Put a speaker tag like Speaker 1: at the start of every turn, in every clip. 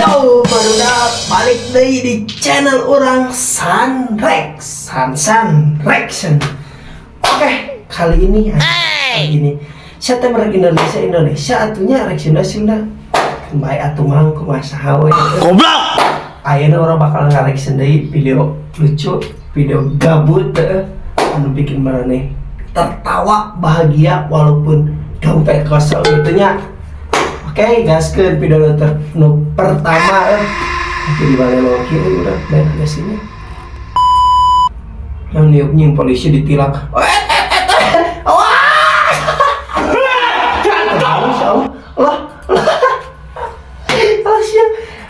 Speaker 1: Yo, barudak balik deui di channel orang San Reaction. Oke, kali ini saya merek Indonesia atunya reaction Sunda. Baik atuh mang kumaha we.
Speaker 2: Goblok.
Speaker 1: Ayeuna orang bakal ngareaction deui video lucu, video gabut anu bikin marane tertawa bahagia walaupun dompet kosong gitu nya. Oke, gaskeun video pertama itu di balai lagi udah main ke sini. Yang niup polisi ditilang. Wah! Allah. Alasnya.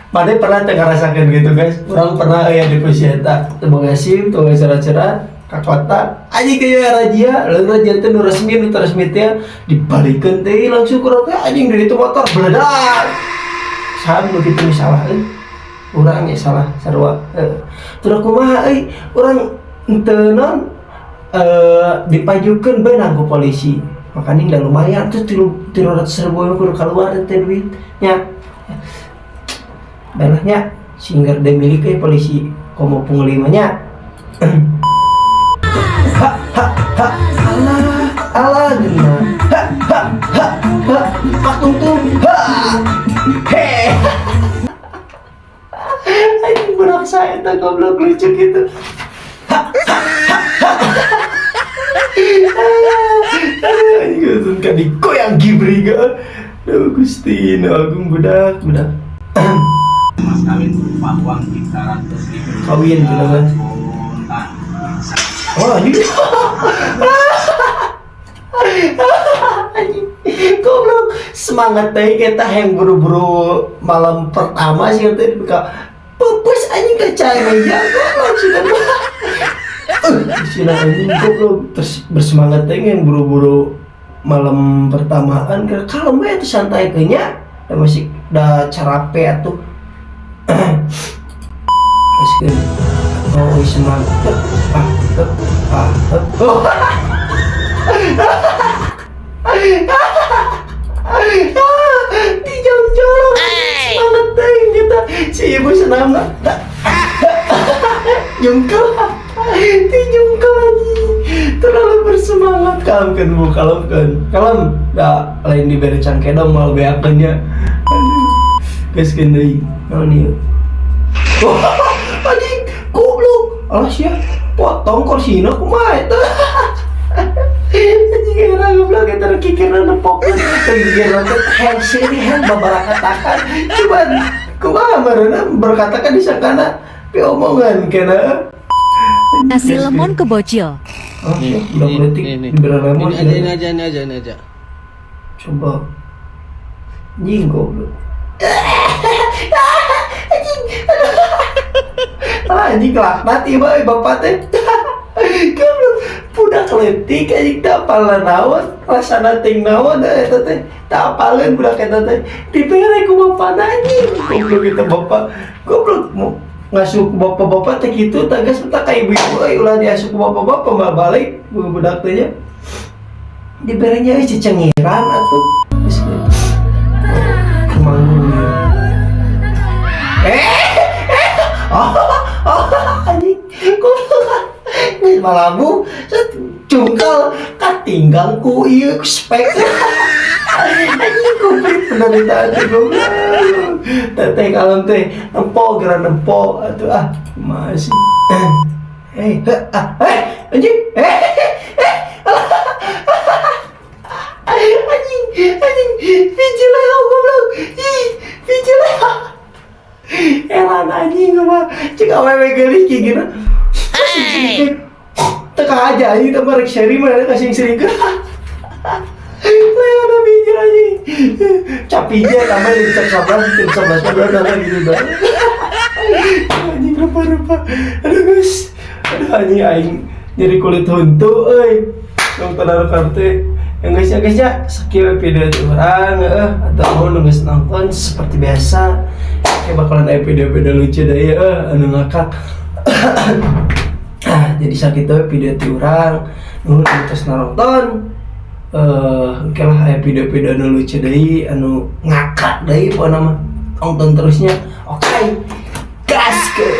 Speaker 1: Padahal pernah ngerasakan gitu guys. Orang pernah ya di Pusieta, teu ngasim, teu cerah-cerah ka kota. Anjing kayak raja, lalu raja teh nu resmi teh dibalikeun teh langsung kurang teh anjing dari itu motor bledak. Saha nu kitu salah urang ya salah sarua. Terus kumaha urang teu non dipajukeun beunang ku polisi. Makanya udah lumayan tuh 300.000 kudu keluar teh duitnya. Belahnya singgar de milik polisi komo penglimanya. Allah gena Pak Tungtung anjing budak saya tak goblok lucu gitu. Anjing kan dikoyang gibri ga Gusti Agung budak
Speaker 3: Mas kawin berupa uang 300.000
Speaker 1: kawin gitu kan. Oh anjing goblok semangat teh kita yang buru-buru malam pertama sih teh buka pupus anjing kacanya ya goblok sudah sila anjing goblok terus bersemangat teh yang buru-buru malam pertamaan kalau mah itu santai kayaknya masih udah carape atuh oh semangat di jauh-jauh semangat teh kita si ibu senam jungkel dijungkel lagi terlalu bersemangat kalem dah lain diberi cangkedong mal beakeunnya guys kendai naon ieu anjing goblok alas ya potong korsina kumaha eta anjing era goblok eta kikirna nepokeun kikirna teh hand babarakatakan cuman kumaha marana berkatakan disangkana pi omongan kena
Speaker 4: nasi lemon kebocil.
Speaker 1: Oke, udah politik diberi lemon
Speaker 3: ini aja
Speaker 1: coba anjing goblok anjing kelaknat ieu mah bapak teh goblok budak leutik anjing teu apal naon rasana ting naon eta teh teu apaleun budak eta teh dibere ku bapana anjing goblok eta bapak goblok ngasuh bapak-bapak teh kitu tegas teh ka ibu-ibu ulah diasuh bapak-bapak mah balik budak teh nya diberenya cecengiran atuh geus kumangun anjing goblok geus malabu cungkel katinggal ku ieu spek anjing komplit penderitaan teh goblok teteh kalem teh nempo atuh masih anjing anjing vigilan goblok vigilan elan anjing mah cek awewe geulis kieu gina teka aja anjing teh marek seri mah kasih seringkeun leona bijil anjing capija tambah di cek 11 udah gitu dah anjing rupa aduh guys anjing aing nyeri kulit huntu euy tong tadar teh yang guys ya sekian video orang atau mau nunggu nonton seperti biasa kayak bakalan ada video lucu deh anu ngakak jadi sakit tuh video orang nunggu terus nonton oke lah video anu lucu deh anu ngakak deh pokoknya mah tonton terusnya. Oke. Gaskeun.